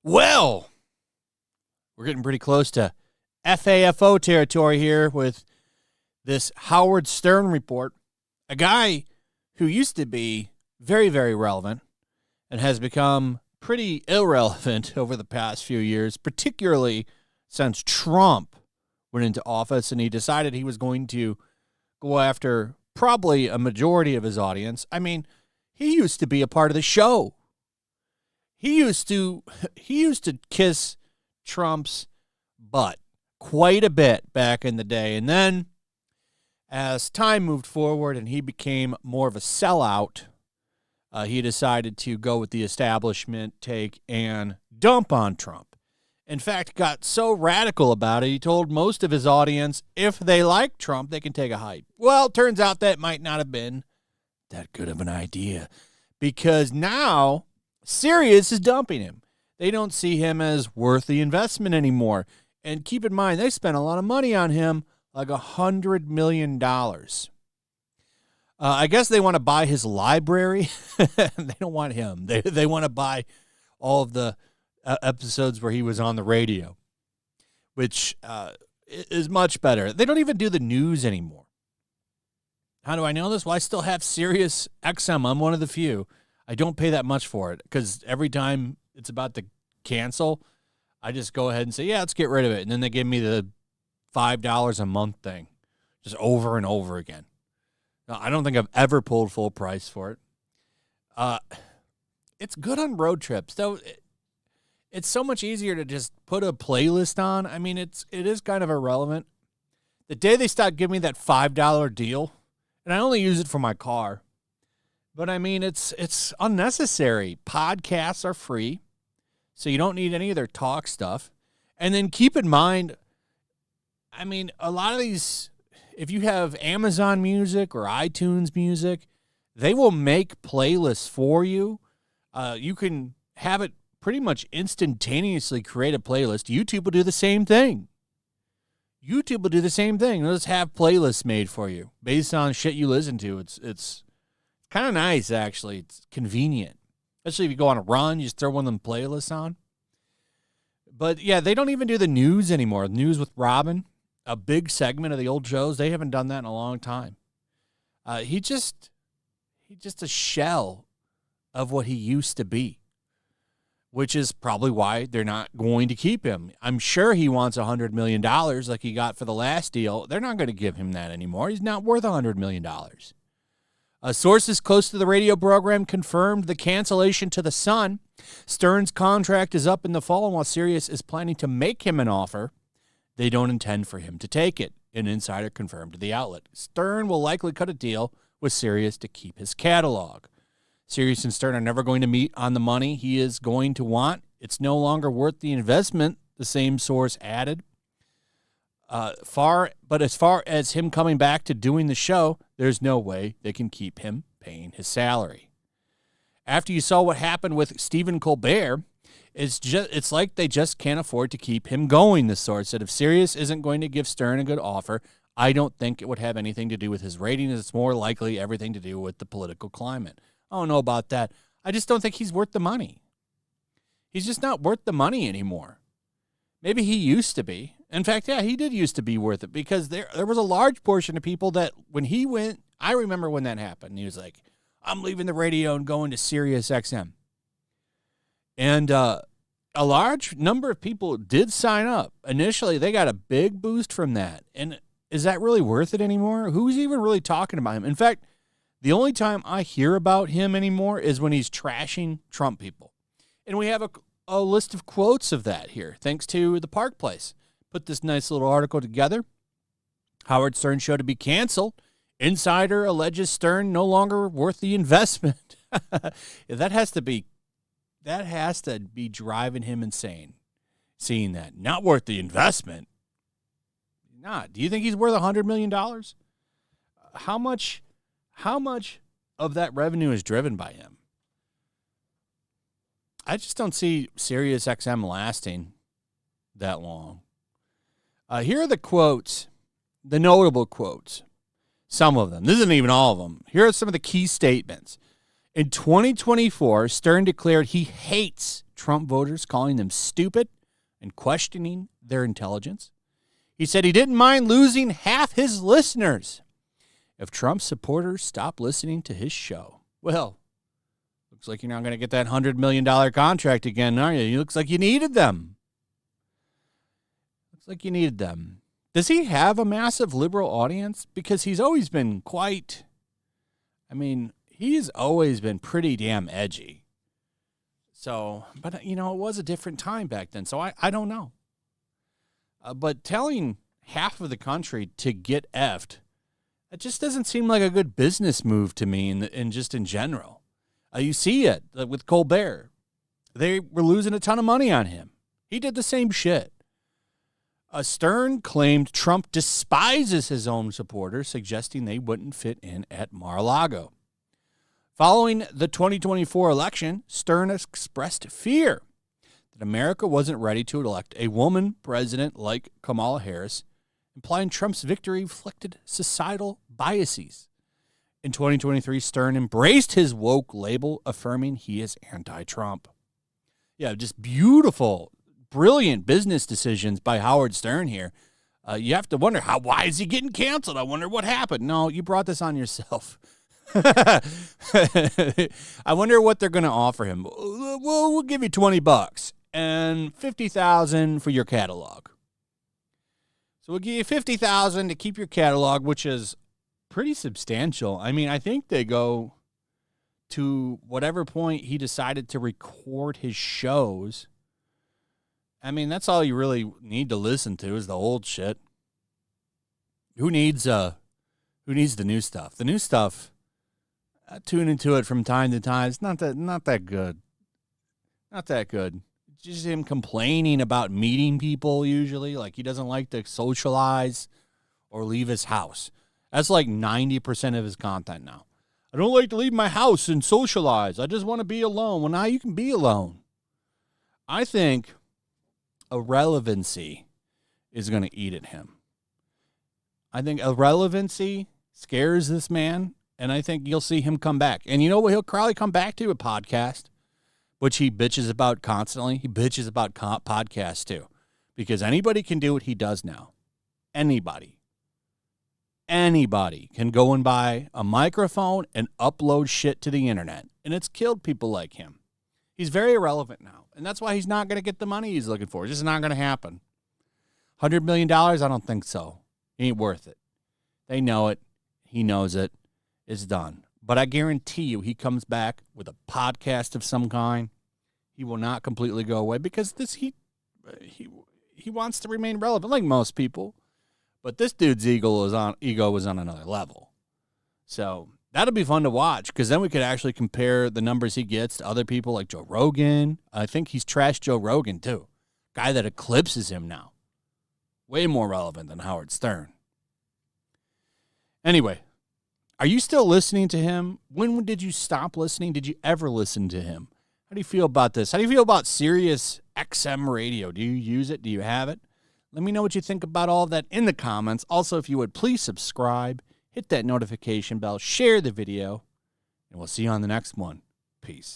Well, we're getting pretty close to FAFO territory here with this Howard Stern report. A guy who used to be very, very relevant and has become pretty irrelevant over the past few years, particularly since Trump went into office and he decided he was going to go after probably a majority of his audience. I mean, he used to be a part of the show. He used to kiss Trump's butt quite a bit back in the day. And then as time moved forward and he became more of a sellout, he decided to go with the establishment take and dump on Trump. In fact, got so radical about it, he told most of his audience if they like Trump, they can take a hike. Well, turns out that might not have been that good of an idea because now Sirius is dumping him. They don't see him as worth the investment anymore. And keep in mind, they spent a lot of money on him, like $100 million. I guess they want to buy his library. They don't want him. They want to buy all of the episodes where he was on the radio, which is much better. They don't even do the news anymore. How do I know this? Well, I still have SiriusXM. I'm one of the few. I don't pay that much for it because every time it's about to cancel, I just go ahead and say, yeah, let's get rid of it. And then they give me the $5 a month thing just over and over again. Now, I don't think I've ever pulled full price for it. It's good on road trips, though. It's so much easier to just put a playlist on. I mean, it is kind of irrelevant. The day they stopped giving me that $5 deal, and I only use it for my car, but I mean, it's unnecessary. Podcasts are free, so you don't need any of their talk stuff. And then keep in mind, I mean, a lot of these, if you have Amazon Music or iTunes Music, they will make playlists for you. You can have it pretty much instantaneously create a playlist. YouTube will do the same thing. They'll just have playlists made for you based on shit you listen to. It's kind of nice, actually. It's convenient. Especially if you go on a run, you just throw one of them playlists on. But, yeah, they don't even do the news anymore. News with Robin, a big segment of the old shows. They haven't done that in a long time. He's just a shell of what he used to be, which is probably why they're not going to keep him. I'm sure he wants $100 million like he got for the last deal. They're not going to give him that anymore. He's not worth $100 million. Sources close to the radio program confirmed the cancellation to The Sun. Stern's contract is up in the fall, and while Sirius is planning to make him an offer, they don't intend for him to take it, an insider confirmed to the outlet. Stern will likely cut a deal with Sirius to keep his catalog. Sirius and Stern are never going to meet on the money he is going to want. It's no longer worth the investment, the same source added. But as far as him coming back to doing the show, there's no way they can keep him paying his salary. After you saw what happened with Stephen Colbert, it's like they just can't afford to keep him going, the source said. If Sirius isn't going to give Stern a good offer, I don't think it would have anything to do with his ratings. It's more likely everything to do with the political climate. I don't know about that. I just don't think he's worth the money. He's just not worth the money anymore. Maybe he used to be. In fact, yeah, he did used to be worth it because there was a large portion of people that when he went, I remember when that happened. He was like, I'm leaving the radio and going to SiriusXM. And a large number of people did sign up. Initially, they got a big boost from that. And is that really worth it anymore? Who's even really talking about him? In fact, the only time I hear about him anymore is when he's trashing Trump people. And we have a list of quotes of that here, thanks to the Park Place. Put this nice little article together. Howard Stern show to be canceled. Insider alleges Stern no longer worth the investment. That has to be driving him insane, seeing that. Not worth the investment. Not. Do you think he's worth $100 million? How much of that revenue is driven by him? I just don't see SiriusXM lasting that long. Here are the quotes, the notable quotes Some of them. This isn't even all of them. Here are some of the key statements. In 2024, Stern declared he hates Trump voters, calling them stupid and questioning their intelligence. He said he didn't mind losing half his listeners if Trump supporters stop listening to his show. Well, looks like you're not going to get that $100 million contract again, are you? It looks like you needed them. Looks like you needed them. Does he have a massive liberal audience? Because he's always been he's always been pretty damn edgy. So, but, it was a different time back then, so I don't know. But telling half of the country to get effed, it just doesn't seem like a good business move to me in general. You see it with Colbert. They were losing a ton of money on him. He did the same shit. Stern claimed Trump despises his own supporters, suggesting they wouldn't fit in at Mar-a-Lago. Following the 2024 election, Stern expressed fear that America wasn't ready to elect a woman president like Kamala Harris, implying Trump's victory reflected societal biases. In 2023, Stern embraced his woke label, affirming he is anti-Trump. Yeah, just beautiful, brilliant business decisions by Howard Stern here. You have to wonder, why is he getting canceled? I wonder what happened. No, you brought this on yourself. I wonder what they're going to offer him. We'll give you $20 and $50,000 for your catalog. So we'll give you $50,000 to keep your catalog, which is pretty substantial. I mean, I think they go to whatever point he decided to record his shows. I mean, that's all you really need to listen to is the old shit. Who needs the new stuff? The new stuff, tune into it from time to time. It's not that good. Not that good. Just him complaining about meeting people usually. Like he doesn't like to socialize or leave his house. That's like 90% of his content now. I don't like to leave my house and socialize. I just want to be alone. Well, now you can be alone. I think irrelevancy is going to eat at him. I think irrelevancy scares this man, and I think you'll see him come back. And you know what he'll probably come back to? A podcast, which he bitches about constantly. He bitches about podcasts too, because anybody can do what he does now. Anybody can go and buy a microphone and upload shit to the internet, and it's killed people like him. He's very irrelevant now, and that's why he's not going to get the money he's looking for. It's just not going to happen. $100 million? I don't think so. He ain't worth it. They know it. He knows it. It's done. But I guarantee you he comes back with a podcast of some kind. He will not completely go away because he wants to remain relevant, like most people. But this dude's ego was on another level. So that'll be fun to watch because then we could actually compare the numbers he gets to other people like Joe Rogan. I think he's trashed Joe Rogan too. Guy that eclipses him now. Way more relevant than Howard Stern. Anyway, are you still listening to him? When did you stop listening? Did you ever listen to him? How do you feel about this? How do you feel about SiriusXM radio? Do you use it? Do you have it? Let me know what you think about all of that in the comments. Also, if you would, please subscribe, hit that notification bell, share the video, and we'll see you on the next one. Peace.